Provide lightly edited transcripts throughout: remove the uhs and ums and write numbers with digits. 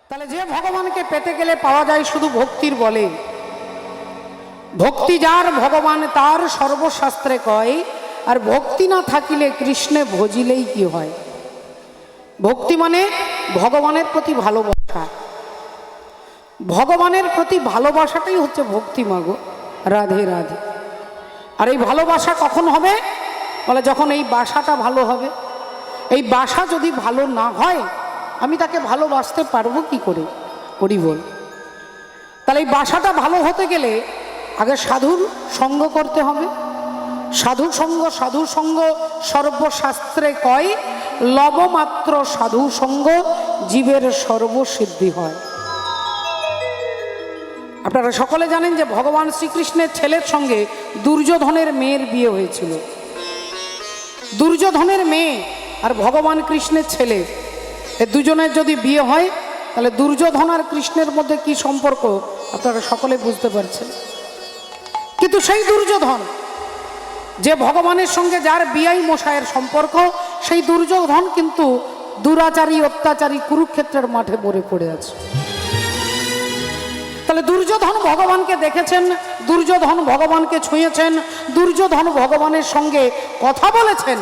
তাহলে যে ভগবানকে পেতে গেলে পাওয়া যায় শুধু ভক্তির বলে, ভক্তি যার ভগবান তার সর্বশাস্ত্রে কয়, আর ভক্তি না থাকিলে কৃষ্ণে ভজিলেই কি হয়। ভক্তি মানে ভগবানের প্রতি ভালোবাসা, ভগবানের প্রতি ভালোবাসাটাই হচ্ছে ভক্তি। মাগো রাধে রাধে। আর এই ভালোবাসা কখন হবে বলে, যখন এই বাসাটা ভালো হবে। এই বাসা যদি ভালো না হয় আমি তাকে ভালোবাসতে পারবো কি করে? করি বল। তাহলে এই বাসাটা ভালো হতে গেলে আগে সাধুর সঙ্গ করতে হবে। সাধু সঙ্গ সর্বশাস্ত্রে কয়, লবমাত্র সাধু সঙ্গ জীবের সর্বসিদ্ধি হয়। আপনারা সকলে জানেন যে ভগবান শ্রীকৃষ্ণের ছেলের সঙ্গে দুর্যোধনের মেয়ের বিয়ে হয়েছিল। দুর্যোধনের মেয়ে আর ভগবান কৃষ্ণের ছেলে, এ দুজনের যদি বিয়ে হয় তাহলে দুর্যোধন আর কৃষ্ণের মধ্যে কি সম্পর্ক আপনারা সকলে বুঝতে পারছেন। কিন্তু সেই দুর্যোধন যে ভগবানের সঙ্গে যার বিয়াই মশায়ের সম্পর্ক, সেই দুর্যোধন কিন্তু দুরাচারী অত্যাচারী কুরুক্ষেত্রের মাঠে মরে পড়ে আছে। তাহলে দুর্যোধন ভগবানকে দেখেছেন, দুর্যোধন ভগবানকে ছুঁয়েছেন, দুর্যোধন ভগবানের সঙ্গে কথা বলেছেন,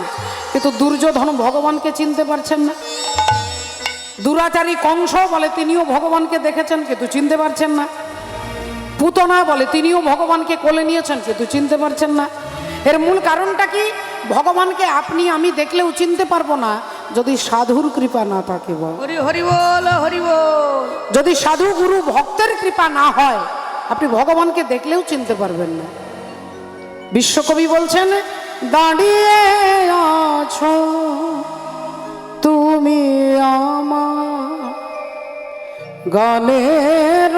কিন্তু দুর্যোধন ভগবানকে চিনতে পারছেন না। দুরাচারী কংস বলে তিনিও ভগবানকে দেখেছেন কিন্তু চিনতে পারছেন না। পুতনা বলে তিনিও ভগবানকে কোলে নিয়েছেন কিন্তু চিনতে পারছেন না। এর মূল কারণটা কি? ভগবানকে আপনি আমি দেখলেও চিনতে পারবো না যদি সাধুর কৃপা না থাকে। যদি সাধু গুরু ভক্তের কৃপা না হয় আপনি ভগবানকে দেখলেও চিনতে পারবেন না। বিশ্বকবি বলছেন, দাঁড়িয়ে আছো তুমি আমার গানের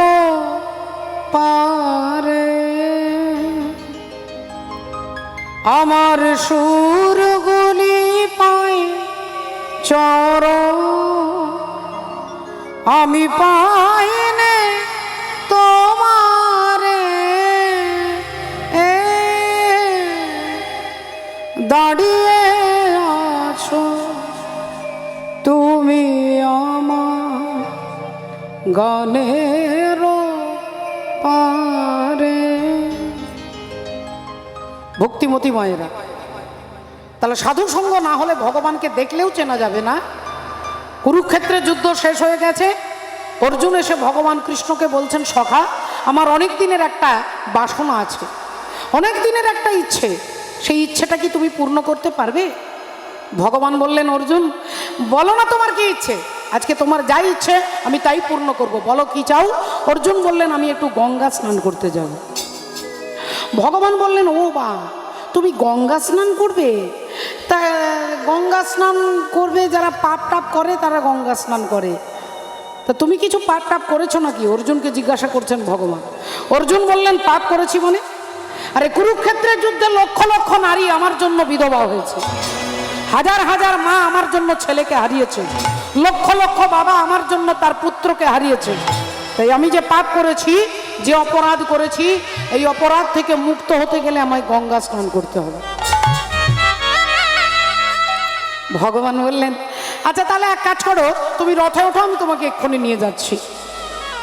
পারে, আমার সুরগুলি পাই চরণ, আমি পাই নে তোমারে, দাঁড়িয়ে আছো তুমি আমার গানের পারে। ভক্তিমতী মায়েরা, তাহলে সাধু সঙ্গ না হলে ভগবানকে দেখলেও চেনা যাবে না। কুরুক্ষেত্রের যুদ্ধ শেষ হয়ে গেছে, অর্জুন এসে ভগবান কৃষ্ণকে বলছেন, সখা আমার অনেক দিনের একটা বাসনা আছে, অনেক দিনের একটা ইচ্ছে, সেই ইচ্ছেটা কি তুমি পূর্ণ করতে পারবে? ভগবান বললেন, অর্জুন বলো না তোমার কি ইচ্ছে, আজকে তোমার যাই ইচ্ছে আমি তাই পূর্ণ করব, বলো কি চাও? অর্জুন বললেন, আমি একটু গঙ্গা স্নান করতে যাব। ভগবান বললেন, ও বা তুমি গঙ্গা স্নান করবে? তা গঙ্গা স্নান করবে যারা পাপ টাপ করে তারা গঙ্গা স্নান করে, তা তুমি কিছু পাপ টাপ করেছো নাকি? অর্জুনকে জিজ্ঞাসা করছেন ভগবান। অর্জুন বললেন, পাপ করেছি মানে? আরে কুরুক্ষেত্রের যুদ্ধে লক্ষ লক্ষ নারী আমার জন্য বিধবা হয়েছে, হাজার হাজার মা আমার জন্য ছেলেকে হারিয়েছে, লক্ষ লক্ষ বাবা আমার জন্য তার পুত্রকে হারিয়েছে। তাই আমি যে পাপ করেছি, যে অপরাধ করেছি, এই অপরাধ থেকে মুক্ত হতে গেলে আমায় গঙ্গা স্নান করতে হবে। ভগবান বললেন, আচ্ছা তাহলে এক কাজ করো, তুমি রথে ওঠো, আমি তোমাকে এক্ষুনি নিয়ে যাচ্ছি।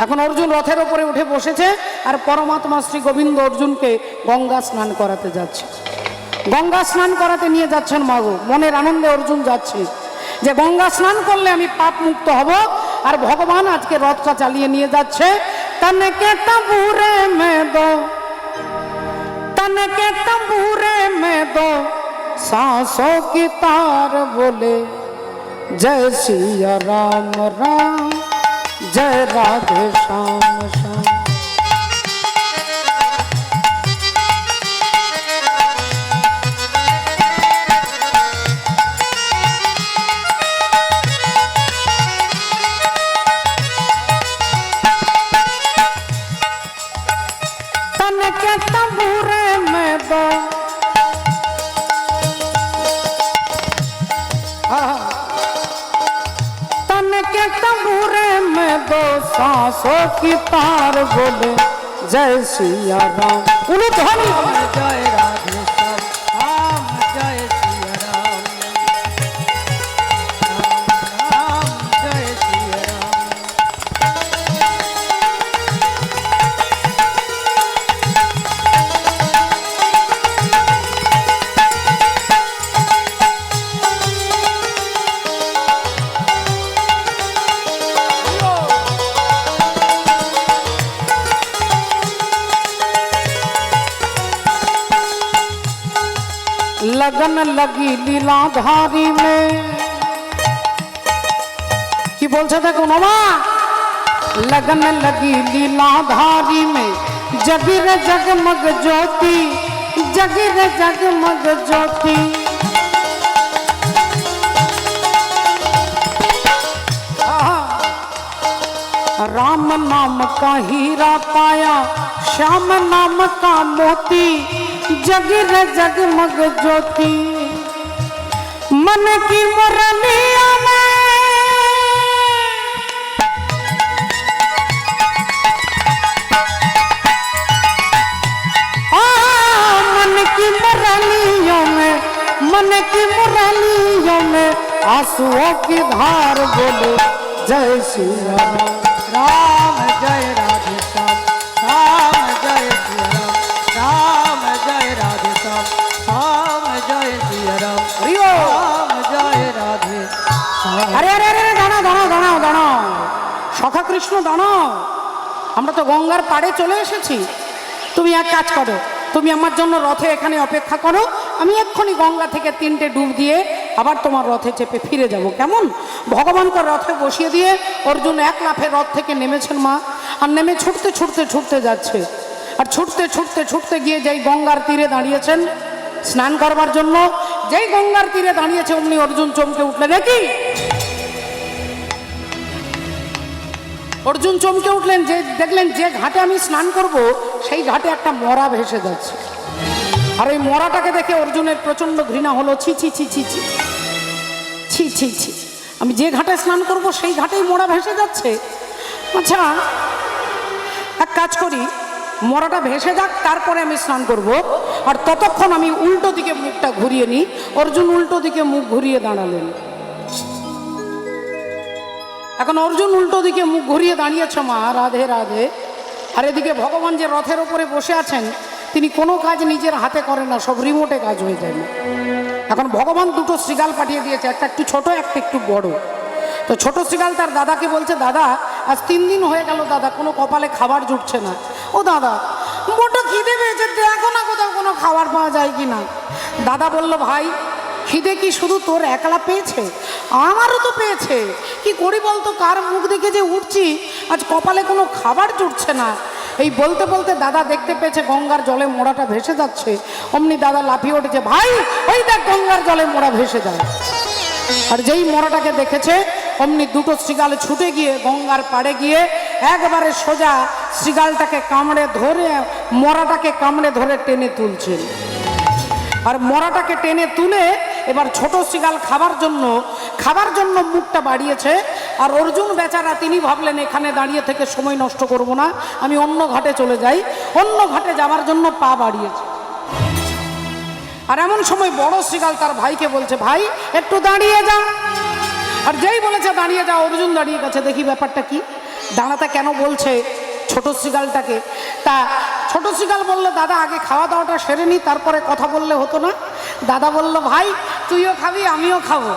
এখন অর্জুন রথের ওপরে উঠে বসেছে আর পরমাত্মা শ্রী গোবিন্দ অর্জুনকে গঙ্গা স্নান করাতে যাচ্ছে। গঙ্গা স্নান করাতে নিয়ে যাচ্ছেন মাগো, মনের আনন্দে অর্জুন যাচ্ছে যে গঙ্গা স্নান করলে আমি পাপ মুক্ত হব। আর ভগবান আজকে রথটা চালিয়ে নিয়ে যাচ্ছে। তনকে তඹুরে মে দো, তনকে তඹুরে মে দো सांसों की तार बोले, जय सिया राम राम, जय राधे श्याम श्याम। तनके तंबूरे में दो, तनके तंबूरे में दो सांसों की तार बोले, जय सिया राम। उलूध्वनि जय राधे श्याम, जय सिया राम, राम राम जय सिया राम। लगन लगी लीलाधारी में। কি বলছে দেখো মামা, लगन लगी लीलाधारी में, जगी रे जगमग ज्योति, जगी रे जगमग ज्योति। राम नाम का हीरा पाया, श्याम नाम का मोती, जगी रे जगमग ज्योति। मन की मुरलिया में मन की मुरलियों में आंसुओं की धार बोले जय श्री राम। राम जय राधे श्याम, राम जय श्री राम, राम जय राधे श्याम, राम जय श्री राम, राम जय राधे श्याम। अरे अरे अरे दाঁড়াও দাঁড়াও দাঁড়াও দাঁড়াও, সখা কৃষ্ণ দাঁড়াও, আমরা তো গঙ্গার পাড়ে চলে এসেছি। তুমি এক কাজ করো, তুমি আমার জন্য রথে এখানে অপেক্ষা করো, আমি এক্ষুনি গঙ্গা থেকে 3টে ডুব দিয়ে আবার তোমার রথে চেপে ফিরে যাব, কেমন? ভগবানকে রথে বসিয়ে দিয়ে অর্জুন এক লাফে রথ থেকে নেমেছেন মা, আর নেমে ছুটতে ছুটতে ছুটতে যাচ্ছে। আর ছুটতে ছুটতে ছুটতে গিয়ে যেই গঙ্গার তীরে দাঁড়িয়েছেন স্নান করবার জন্য, যেই গঙ্গার তীরে দাঁড়িয়েছে অমনি অর্জুন চমকে উঠলে, দেখি অর্জুন চমকে উঠলেন, যে দেখলেন যে ঘাটে আমি স্নান করব সেই ঘাটে একটা মরা ভেসে যাচ্ছে। আর ওই মরাটাকে দেখে অর্জুনের প্রচন্ড ঘৃণা হলো, ছি ছি ছি ছি ছি ছি ছি ছি, আমি যে ঘাটে স্নান করব সেই ঘাটেই মরা ভেসে যাচ্ছে। আচ্ছা এক কাজ করি, মরাটা ভেসে যাক, তারপরে আমি স্নান করব, আর ততক্ষণ আমি উল্টো দিকে মুখটা ঘুরিয়ে নিই। অর্জুন উল্টো দিকে মুখ ঘুরিয়ে দাঁড়ালেন। এখন অর্জুন উল্টো দিকে মুখ ঘুরিয়ে দাঁড়িয়েছে মা, রাধে রাধে। আর এদিকে ভগবান যে রথের ওপরে বসে আছেন তিনি কোনো কাজ নিজের হাতে করেন না, সব রিমোটে কাজ হয়ে যায় না। এখন ভগবান দুটো শৃগাল পাঠিয়ে দিয়েছে, একটা একটু ছোট একটা একটু বড়। তো ছোট শৃগাল তার দাদাকে বলছে, দাদা আজ 3 দিন হয়ে গেল দাদা, কোনো কপালে খাবার জুটছে না। ও দাদা মোটো খিদে পেয়েছে, দেখো না কোথাও কোনো খাবার পাওয়া যায় কি না। দাদা বলল, ভাই খিদে কি শুধু তোর একলা পেয়েছে, আমারও তো পেয়েছে। কি করি বলতো, কার মুখ দেখে যে উঠছি, আজ কপালে কোনো খাবার জুটছে না। এই বলতে বলতে দাদা দেখতে পেয়েছে গঙ্গার জলে মোড়াটা ভেসে যাচ্ছে। অমনি দাদা লাফিয়ে উঠেছে, ভাই ওই দেখ গঙ্গার জলে মোড়া ভেসে যায়। আর যেই মোড়াটাকে দেখেছে অমনি দুটো শৃগাল ছুটে গিয়ে গঙ্গার পাড়ে গিয়ে একবারে সোজা শৃগালটাকে কামড়ে ধরে, মোড়াটাকে কামড়ে ধরে টেনে তুলছে। আর মরাটাকে টেনে তুলে এবার ছোট শৃগাল খাবার জন্য মুখটা বাড়িয়েছে। আর অর্জুন বেচারা তিনি ভাবলেন এখানে দাঁড়িয়ে থেকে সময় নষ্ট করব না, আমি অন্য ঘাটে চলে যাই। অন্য ঘাটে যাওয়ার জন্য পা বাড়িয়েছে। আর এমন সময় বড় শৃগাল তার ভাইকে বলছে, ভাই একটু দাঁড়িয়ে যা। আর যেই বলেছে দাঁড়িয়ে যা, অর্জুন দাঁড়িয়ে গেছে। দেখি ব্যাপারটা কি, দাঁড়াতে কেন বলছে ছোট শৃগালটাকে। তা ছোট শৃগাল বললো, দাদা আগে খাওয়া দাওয়াটা সেরে নি, তারপরে কথা বললে হতো না? দাদা বলল, ভাই তুইও খাবি আমিও খাবো,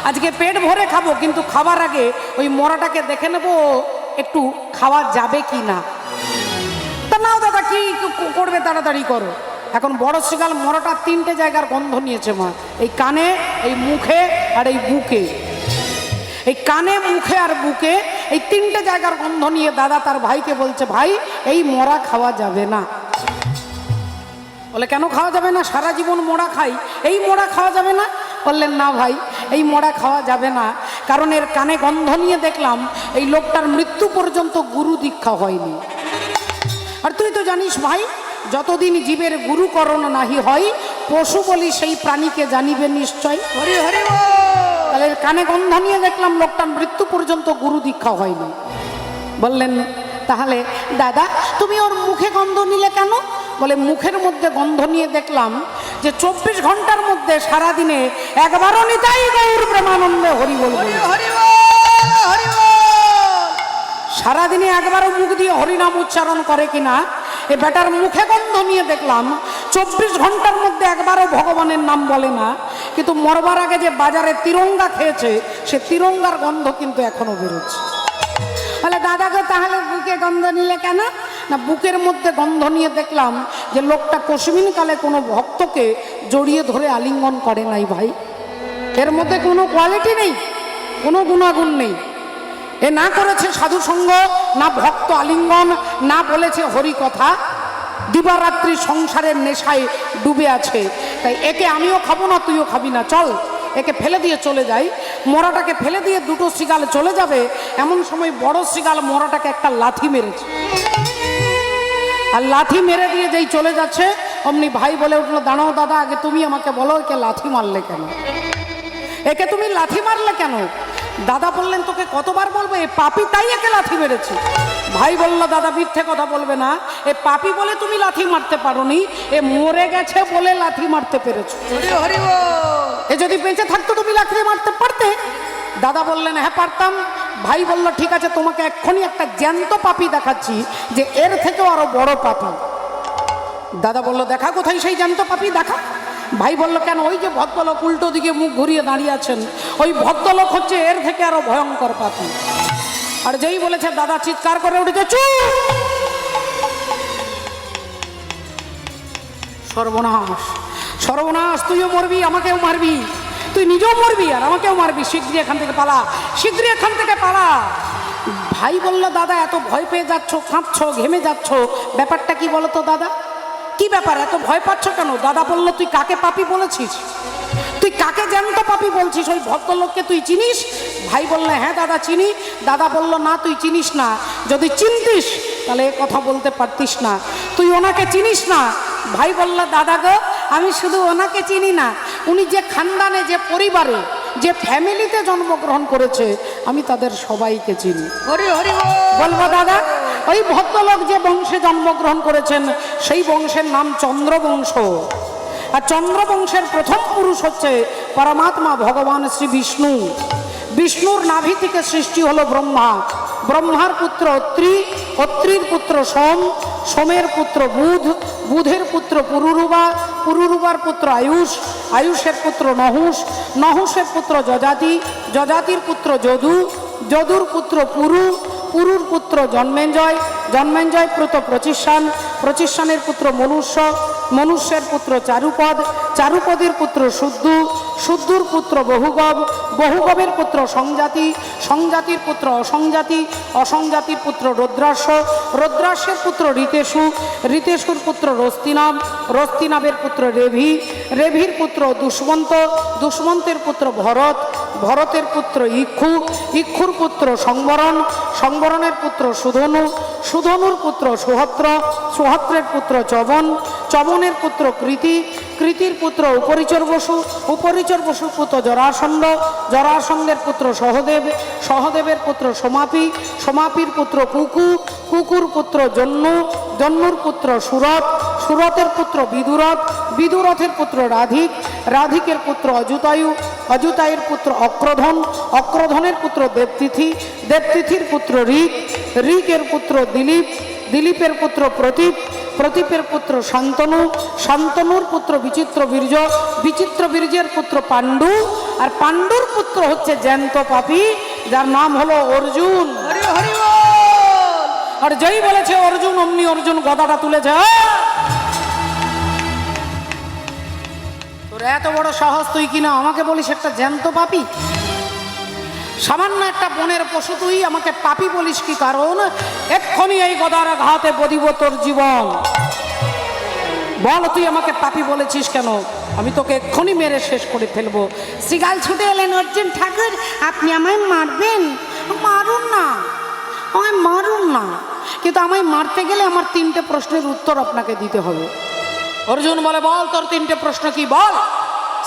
আজকে পেট ভরে খাবো, কিন্তু খাবার আগে ওই মরাটাকে দেখে নেবো একটু খাওয়া যাবে কি না। তা নাও দাদা, কি করবে তাড়াতাড়ি করো। এখন বড় শৃগাল মরাটার 3টে জায়গার গন্ধ নিয়েছে মা, এই কানে, এই মুখে আর এই বুকে। এই কানে মুখে আর বুকে এই 3টে জায়গার গন্ধ নিয়ে দাদা তার ভাইকে বলছে, ভাই এই মরা খাওয়া যাবে না। বলে কেন খাওয়া যাবে না, সারা জীবন মোড়া খাই, এই মোড়া খাওয়া যাবে না? বললেন না ভাই এই মোড়া খাওয়া যাবে না, কারণ এর কানে গন্ধ নিয়ে দেখলাম এই লোকটার মৃত্যু পর্যন্ত গুরু দীক্ষা হয়নি। আর তুই তো জানিস ভাই, যতদিন জীবের গুরুকরণ নাহি হয়, পশু বলি সেই প্রাণীকে জানিবে নিশ্চয়। হরি হরি বল। তাহলে কানে গন্ধ নিয়ে দেখলাম লোকটার মৃত্যু পর্যন্ত গুরু দীক্ষা হয়নি। বললেন তাহলে দাদা তুমি ওর মুখে গন্ধ নিলে কেন? বলে মুখের মধ্যে গন্ধ নিয়ে দেখলাম যে 24 ঘন্টার মধ্যে সারাদিনে একবারও নিতাই গৌর প্রেমানন্দে হরি বল, সারাদিনে একবারও মুখ দিয়ে হরিনাম উচ্চারণ করে কিনা। এ বেটার মুখে গন্ধ নিয়ে দেখলাম 24 ঘন্টার মধ্যে একবারও ভগবানের নাম বলে না, কিন্তু মরবার আগে যে বাজারে তিরঙ্গা খেয়েছে সে তিরঙ্গার গন্ধ কিন্তু এখনো বেরোচ্ছে। বলে দাদাকে তাহলে বুকে গন্ধ নিলে কেন? না বুকের মধ্যে গন্ধ নিয়ে দেখলাম যে লোকটা কসমিন কালে কোনো ভক্তকে জড়িয়ে ধরে আলিঙ্গন করে নাই ভাই। এর মধ্যে কোনো কোয়ালিটি নেই, কোনো গুণাগুণ নেই। এ না করেছে সাধু সঙ্গ, না ভক্ত আলিঙ্গন, না বলেছে হরি কথা, দিবারাত্রি সংসারের নেশায় ডুবে আছে। তাই একে আমিও খাবো না, তুইও খাবি না, চল একে ফেলে দিয়ে চলে যাই। মরাটাকে ফেলে দিয়ে দুটো শৃগাল চলে যাবে, এমন সময় বড় শৃগাল মরাটাকে একটা লাথি মেরেছে। আর লাথি মেরে দিয়ে যেই চলে যাচ্ছে, অমনি ভাই বলে উঠলো, দাঁড়াও দাদা, আগে তুমি আমাকে বলো একে লাথি মারলে কেন, একে তুমি লাথি মারলে কেন? দাদা বললেন, তোকে কতবার বলবো, এ পাপি তাই একে লাথি মেরেছে। ভাই বলল, দাদা মিথ্যে কথা বলবে না, এ পাপি বলে তুমি লাথি মারতে পারোনি, এ মরে গেছে বলে লাথি মারতে পেরেছো। এ যদি বেঁচে থাকতো তুমি লাথি মারতে পারতে? দাদা বললেন, হ্যাঁ পারতাম। ভাই বলল, ঠিক আছে, তোমাকে এক্ষুনি একটা জ্যান্ত পাপি দেখাচ্ছি, যে এর থেকেও আরো বড় পাপি। দাদা বলল, দেখা কোথায় সেই জ্যান্ত পাপি, দেখা। ভাই বলল, কেন? ওই যে ভদ্রলোক উল্টো দিকে মুখ ঘুরিয়ে দাঁড়িয়ে আছেন, ওই ভদ্রলোক হচ্ছে এর থেকে আরো ভয়ঙ্কর পাপি। আর যেই বলেছে, দাদা চিৎকার করে উঠেছে, চুপ! সর্বনাশ, সর্বনাশ, তুইও মরবি, আমাকেও মারবি, তুই নিজেও মরবি আর আমাকেও মারবি, শীঘ্রই এখান থেকে পালা, শীঘ্রই এখান থেকে পালা। ভাই বলল, দাদা এত ভয় পেয়ে যাচ্ছ, কাঁপছ, ঘেমে যাচ্ছ, ব্যাপারটা কি বলো তো দাদা, কি ব্যাপার, এত ভয় পাচ্ছ কেন? দাদা বলল, তুই কাকে পাপি বলেছিস, তুই কাকে জ্যান্ত পাপি বলছিস, ওই ভদ্রলোককে তুই চিনিস? ভাই বললে, হ্যাঁ দাদা চিনি। দাদা বলল, না তুই চিনিস না, যদি চিনতিস তাহলে এ কথা বলতে পারতিস না, তুই ওনাকে চিনিস না। ভাই বলল, দাদা গো, আমি শুধু ওনাকে চিনি না, উনি যে খানদানে, যে পরিবারে, যে ফ্যামিলিতে জন্মগ্রহণ করেছে, আমি তাদের সবাইকে চিনি। বলবো দাদা, ওই ভদ্রলোক যে বংশে জন্মগ্রহণ করেছেন, সেই বংশের নাম চন্দ্রবংশ। আর চন্দ্রবংশের প্রথম পুরুষ হচ্ছে পরমাত্মা ভগবান শ্রী বিষ্ণু। বিষ্ণুর নাভি থেকে সৃষ্টি হলো ব্রহ্মা, ব্রহ্মার পুত্র অত্রি, অত্রির পুত্র সোম, সোমের পুত্র বুধ, বুধের পুত্র পুরুরুবা, পুরুরুবার পুত্র আয়ুষ, আয়ুষের পুত্র নহুষ, নহুষের পুত্র যজাতি, যজাতির পুত্র যদু, যদুর পুত্র পুরু, পুরুর পুত্র জন্মেঞ্জয়, জন্মেঞ্জয় পুত্র প্রচিষ্ঠান, প্রচিষ্ঠানের পুত্র মনুষ্য, মনুষ্যের পুত্র চারুপদ, চারুপদের পুত্র শুদ্ধু, শুদ্ধুর পুত্র বহুগব, বহুগবের পুত্র সংজাতি, সংজাতির পুত্র অসংজাতি, অসংজাতির পুত্র রুদ্রাস্য, রুদ্রাস্যের পুত্র ঋতেশু, ঋতেশুর পুত্র রস্তিনাব, রস্তিনাবের পুত্র রেভি, রেভির পুত্র দুষ্মন্ত, দুষ্মন্তের পুত্র ভরত, ভরতের পুত্র ইক্ষু, ইক্ষুর পুত্র সংবরণ, সংবরণের পুত্র সুধনু, সুধনুর পুত্র সুহত্র, সুহত্রের পুত্র চবন, চবনের পুত্র কৃতি, কৃতির পুত্র উপরিচর বসু, উপরিচর বসুর পুত্র জরাসন্ধ, জরাসন্ধের পুত্র সহদেব, সহদেবের পুত্র সমাপি, সমাপির পুত্র কুকু, কুকুর পুত্র জন্নু, জন্নুর পুত্র সুরত, সুরতের পুত্র বিদুরথ, বিদুরথের পুত্র রাধিক, রাধিকের পুত্র অযুতায়ু, অযুতায়ের পুত্র অক্রধন, অক্রধনের পুত্র দেবতিথি, দেবতিথির পুত্র ঋক, ঋকের পুত্র দিলীপ, দিলীপের পুত্র প্রতীপ, প্রতীপের পুত্র শান্তনু, শান্তনুর পুত্র বিচিত্র বীর্য, বিচিত্র বীর্যের পুত্র পাণ্ডু, আর পাণ্ডুর পুত্র হচ্ছে জ্যান্ত পাপী, যার নাম হলো অর্জুন। আর যেই বলেছে অর্জুন, অমনি অর্জুন গদাটা তুলেছে। তোর এত বড় সাহস, তুই কিনা আমাকে বলিস একটা জ্যান্ত পাপী? সামান্য একটা বনের পশু, তুই আমাকে পাপী বলিস কি কারণ? এক্ষুনি এই গদার ঘাতে বদিব তোর জীবন। বল, তুই আমাকে পাপী বলেছিস কেন? আমি তোকে এক্ষুনি মেরে শেষ করে ফেলবো। শ্রীগাল ছুটে এলেন, অর্জুন ঠাকুর আপনি আমায় মারবেন? মারুন না, আমায় মারুন না, কিন্তু আমায় মারতে গেলে আমার 3টে প্রশ্নের উত্তর আপনাকে দিতে হবে। অর্জুন বলে, বল তোর 3টে প্রশ্ন কি, বল।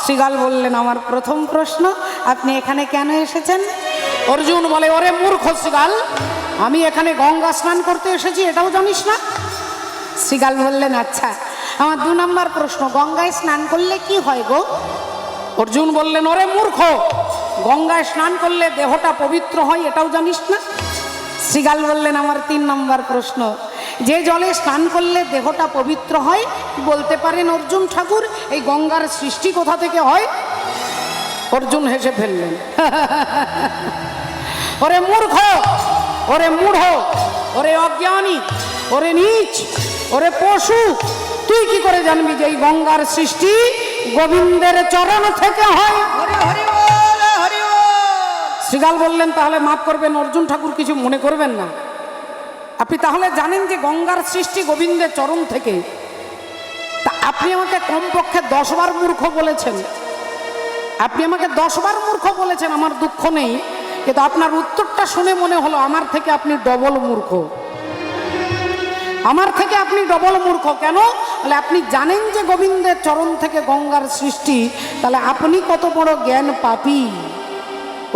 শ্রীগাল বললেন, আমার প্রথম প্রশ্ন, আপনি এখানে কেন এসেছেন? অর্জুন বলে, ওরে মূর্খ শ্রীগাল, আমি এখানে গঙ্গা স্নান করতে এসেছি, এটাও জানিস না? শ্রীগাল বললেন, আচ্ছা, আমার 2 নম্বর প্রশ্ন, গঙ্গায় স্নান করলে কি হয় গো? অর্জুন বললেন, ওরে মূর্খ, গঙ্গায় স্নান করলে দেহটা পবিত্র হয়, এটাও জানিস না? শ্রীগাল বললেন, আমার 3 নম্বর প্রশ্ন, যে জলে স্নান করলে দেহটা পবিত্র হয়, বলতে পারেন অর্জুন ঠাকুর এই গঙ্গার সৃষ্টি কোথা থেকে হয়? অর্জুন হেসে ফেললেন। ওরে মূর্খ, ওরে মূঢ়, ওরে অজ্ঞানী, ওরে নীচ, ওরে পশু, তুই কি করে জানবি যে এই গঙ্গার সৃষ্টি গোবিন্দের চরণ থেকে হয়। হরি হরি বল হরি বল। শ্রীগাল বললেন, তাহলে মাফ করবেন অর্জুন ঠাকুর, কিছু মনে করবেন না। আপনি তাহলে জানেন যে গঙ্গার সৃষ্টি গোবিন্দের চরণ থেকে, তা আপনি আমাকে কমপক্ষে 10 বার মূর্খ বলেছেন। আপনি আমাকে 10 বার মূর্খ বলেছেন, আমার দুঃখ নেই, কিন্তু আপনার উত্তরটা শুনে মনে হলো আমার থেকে আপনি ডবল মূর্খ। আমার থেকে আপনি ডবল মূর্খ কেন? তাহলে আপনি জানেন যে গোবিন্দের চরণ থেকে গঙ্গার সৃষ্টি, তাহলে আপনি কত বড় জ্ঞান পাপী।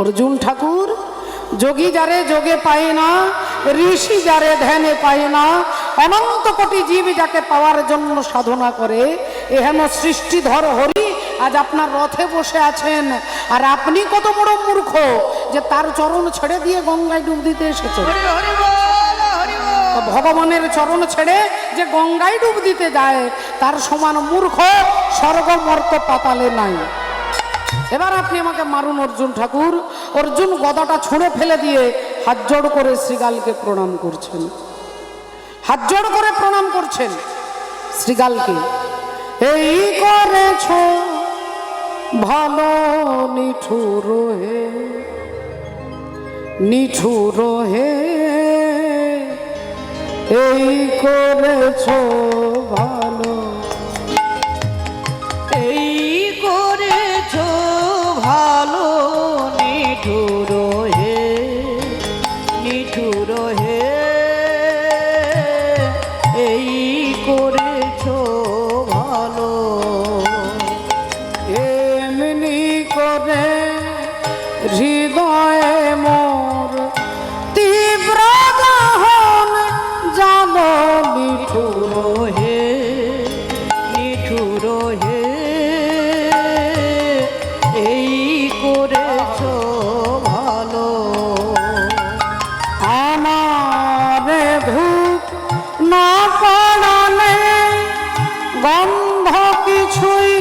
অর্জুন ঠাকুর, যোগী যারে যোগে পায় না, ঋষি যারে ধ্যানে পায় না, অনন্ত কোটি জীব যাকে পাওয়ার জন্য সাধনা করে, এহেন সৃষ্টিধর হরি আজ আপনার রথে বসে আছেন, আর আপনি কত বড় মূর্খ যে তার চরণ ছেড়ে দিয়ে গঙ্গায় ডুব দিতে এসেছেন। হরি হরি বল হরি বল। ভগবানের চরণ ছেড়ে যে গঙ্গায় ডুব দিতে যায়, তার সমান মূর্খ স্বর্গ মর্ত পাতালে নাই। এবার আপনি আমাকে মারুন অর্জুন ঠাকুর। অর্জুন গদাটা ছুঁড়ে ফেলে দিয়ে হাত জোড় করে শ্রীগালকে প্রণাম করছেন, হাত জোড় করে প্রণাম করছেন শ্রীগালকে। এই করেছ ভালো নিঠুর হে, নিঠুর হে, এই করেছ ভালো, এই করেছো ভালো নিঠুর হে, নিঠুর হে, এই করেছো ভালো। এমনি করে হৃদয়ে মোর তীব্র দহন যাব নিঠুর হে, নিঠুর হে, এই করেছো ভালো। আমারে ধূপ না পড়ালে গন্ধ কিছুই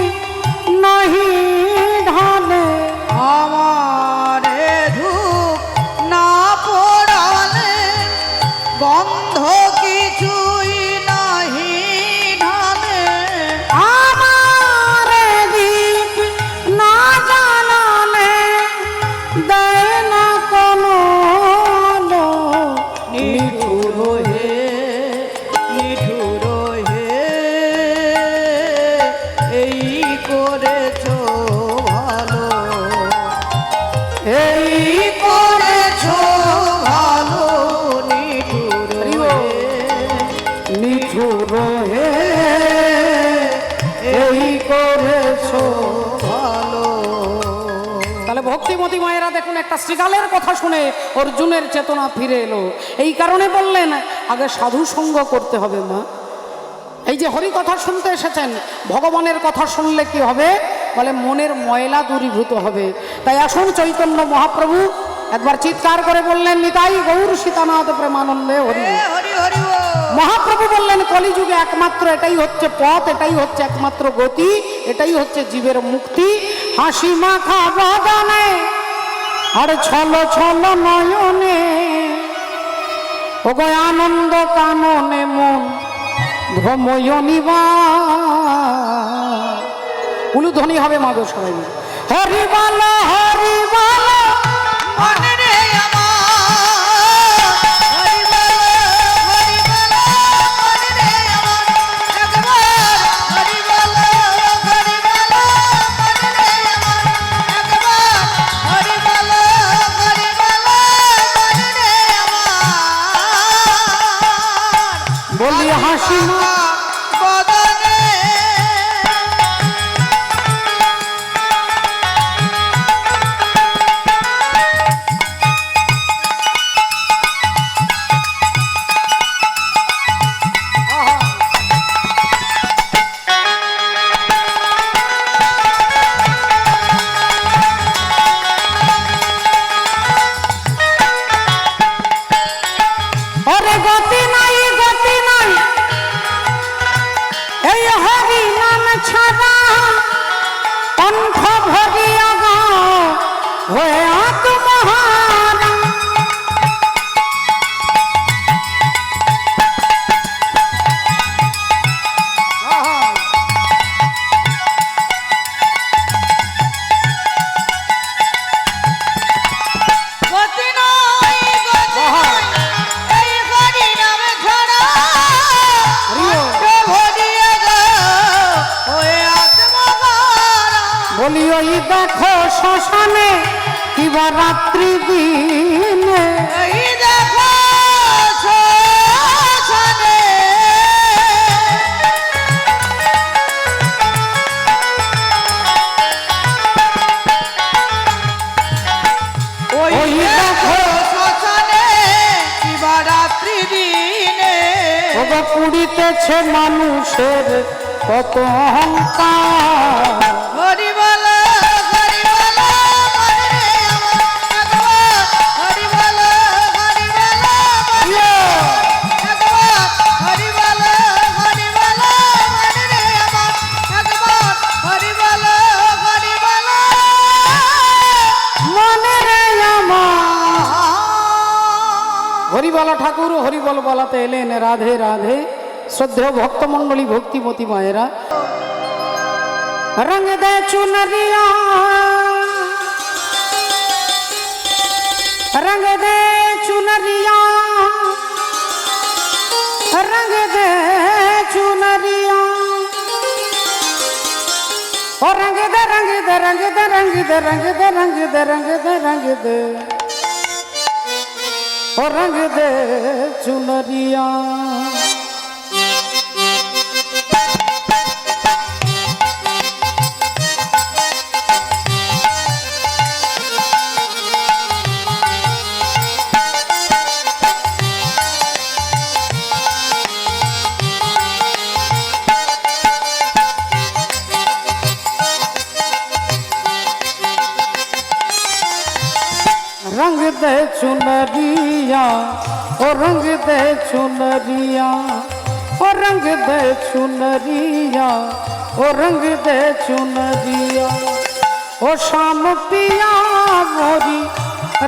নাহি ঢালে, আমারে ধূপ না পড়ালে গন্ধ কিছুই নাহি ঢালে। আমারে দীপ না জানালে দেয় না কোনো আলো। নিঠুর হে, নিঠুর হে, এই করেছো ভালো, এই করেছো ভালো। নিঠুর হে, নিঠুর হে, এই করেছো ভালো। তাহলে ভক্তিমতী মায়েরা দেখুন, একটা শ্রীগালের কথা শুনে অর্জুনের চেতনা ফিরে এলো। এই কারণে বললেন আগে সাধু সঙ্গ করতে হবে মা। এই যে হরি কথা শুনতে এসেছেন, ভগবানের কথা শুনলে কি হবে? বলে মনের ময়লা দূরীভূত হবে। তাই আসুন চৈতন্য মহাপ্রভু একবার চিৎকার করে বললেন, নিতাই গৌর সীতানাথ প্রেমানন্দে হরি। হরি হরি বল। মহাপ্রভু বললেন, কলিযুগে একমাত্র এটাই হচ্ছে পথ, এটাই হচ্ছে একমাত্র গতি, এটাই হচ্ছে জীবের মুক্তি। হাসি মাখা বদনে আর ছল ছল নয়নে, ও গো আনন্দ কাননে মন ভ্রময় নিবার। উলুধ্বনি হবে মাগো সবাই মিলে। হরি বল হরি বল, মনে রে আমার, হরি বল, হরি বল, মনে রে আমার, একবার হরি বল, হরি বল, মনে রে আমার, একবার হরি বল, হরি বল, মনে রে আমার। বলি হাসি মা বদনে ওরে গতি নাই গতি নাই, এই হরি নাম ছাড়া কণ্ঠ ভরিয়া গাও হয়ে আত্মহারা। শ্মশানে কিবা রাত্রি দিনে এই দেখো শ্মশানে ওই দেখো শ্মশানে কিবা রাত্রি দিনে ওগো পুড়িতেছে মানুষের কত অহংকার। হরি বলো হরি বলো মনে আমার হরি বলো হরি বলো মনে একবার হরি বলো হরি বলো মনে আমার একবার হরি বলো মনে রে আমার হরিবলা ঠাকুর হরিবল বলাতে এলেন রাধে রাধে। শ্রদ্ধেয় ভক্তমণ্ডলী ভক্তিমতী মায়েরা, রঙ দে চুনরিয়া रंग दे चुनरिया रंग दे चुनरिया और रंग दे रंग दे रंग दे रंग दे रंग दे रंग दे रंग दे रंग दे और रंग दे चुनरिया। रंग दे चुनरिया ओ रंग दे चुनरिया ओ रंग दे चुनरिया ओ रंग दे चुनरिया ओ शाम पिया मोरी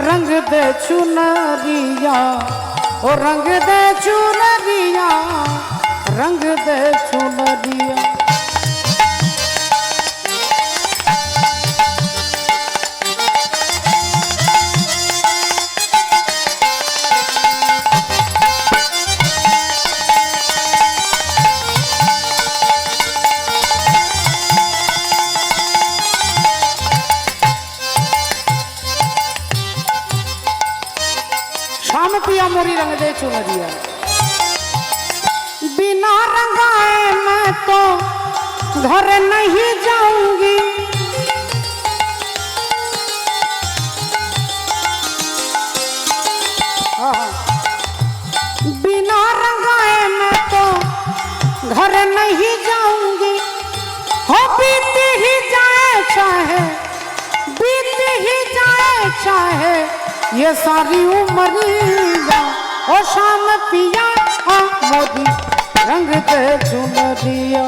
रंग दे चुनरिया ओ रंग दे चुनरिया रंग दे चुनरिया। शाम पिया मोरी रंग दे चुनरिया, बिना रंगाए मैं तो घर नहीं जाऊंगी। बिना रंगाए मैं तो घर नहीं जाऊंगी। हो बीत ही जाए चाहे बीत ही जाए चाहे ये सारी उमरिया ओ शाम पिया मोदी रंग दे चुनरिया।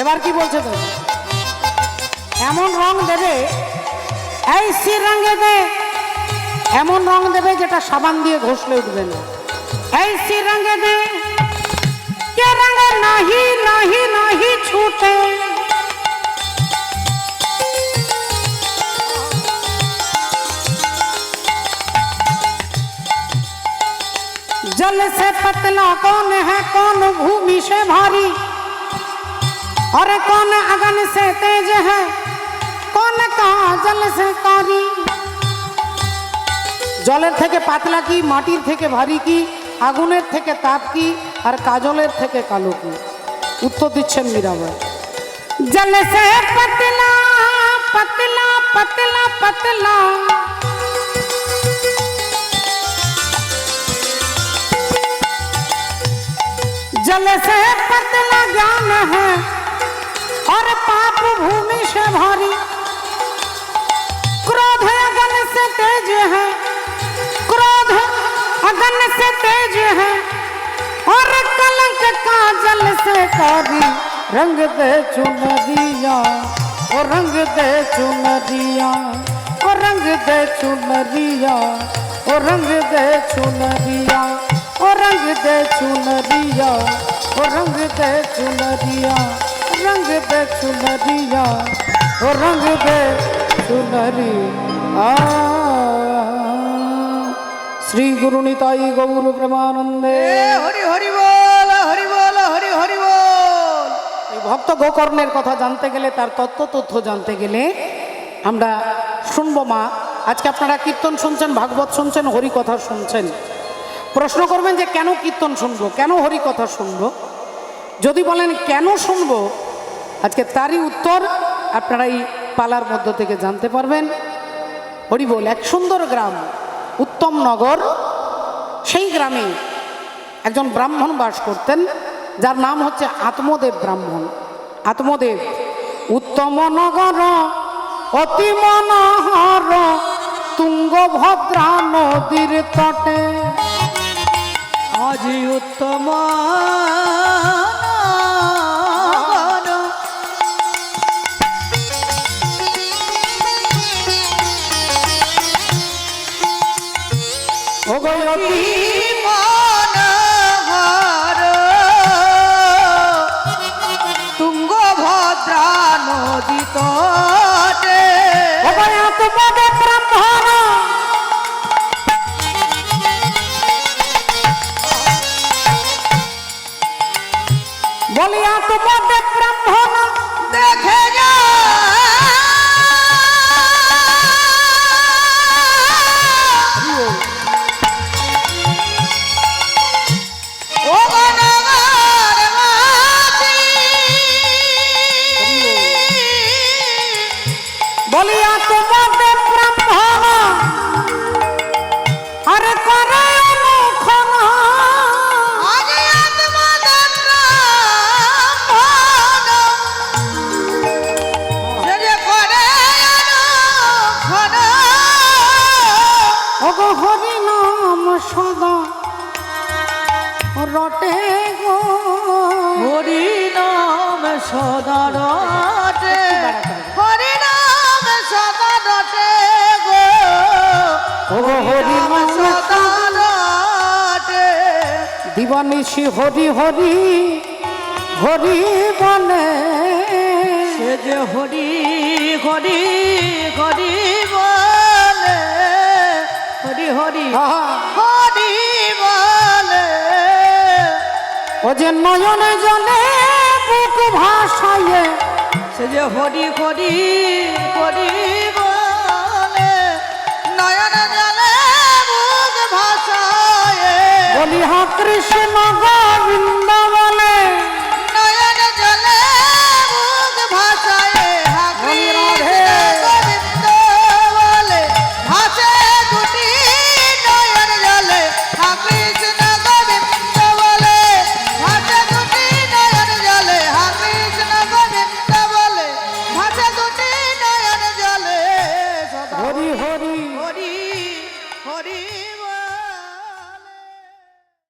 এবার কি বলছে তো, এমন রং দেবে ऐसी रंग दे, এমন রং দেবে যেটা সাবান দিয়ে ঘষলে উঠবে না। ऐसी रंग दे के रंग नहीं नहीं नहीं छूटे, जल से पतला कौन है कौन भूमि से भारी, और कौन अगन से तेज है कौन काजल से कारी। जलेर থেকে পাতলা কি, মাটির থেকে ভারী কি, আগুনের থেকে তাপ কি, আর কাজলের থেকে কালো কি? উত্তর দিচ্ছেন মীরাবাই। जल से पतला पतला पतला पतला, जल से पतला ज्ञान है और पाप भूमि से भारी। क्रोध अगन से तेज है, क्रोध अगन से तेज है, और कलंक काजल से कारी। रंग दे चुनरिया और रंग दे चुनरिया और रंग दे चुनरिया और रंग दे चुनरिया। ओ रंग दे चुनरिया, ओ रंग दे चुनरिया, रंग दे चुनरिया, ओ रंग दे चुनरिया। श्री गुरु निताई गौर प्रेमानंदे। হরি হরি বল, হরি বল, হরি হরি বল। এই ভক্ত গোকর্ণের কথা জানতে গেলে, তার তথ্য জানতে গেলে আমরা শুনবো মা। আজকে আপনারা কীর্তন শুনছেন, ভাগবত শুনছেন, হরি কথা শুনছেন। প্রশ্ন করবেন যে কেন কীর্তন শুনবো, কেন হরি কথা শুনবো? যদি বলেন কেন শুনবো, আজকে তারই উত্তর আপনারা এই পালার মধ্য থেকে জানতে পারবেন। হরি বল। এক সুন্দর গ্রাম উত্তম নগর, সেই গ্রামে একজন ব্রাহ্মণ বাস করতেন, যার নাম হচ্ছে আত্মদেব ব্রাহ্মণ। আত্মদেব উত্তম নগর অতি মনোহর, তুঙ্গভদ্রা নদীর তটে। আজি উত্তম অতি মনোহর তুঙ্গভদ্রা নদী তটে। আত্মদেব ব্রাহ্মণ বলি, আত্মদেব ব্রাহ্মণ দেখে যা ও গণগণ মাঝি, বলি আত্মদেব ব্রাহ্মণ আরে করে অনুক্ষণ। আজি আত্মদেব ব্রাহ্মণ সে যে করে অনুক্ষণ। ওগো হরি নাম সদা রটে গো, হরি নাম সদা রটে, হরি নাম সদা রটে গো, ওগো হরি নাম নাম সদা রটে। দিবানিশি হরি হরি হরি বলে, সে যে হরি হরি হরি বলে, হরি হরি আহা, হরি বলে। ও যে নয়নে জলে বুক ভাসায়ে, সে যে হরি হরি হরি বলে, নয়ন জলে মুখ ভাসায়। বলি হা কৃষ্ণ গোবিন্দ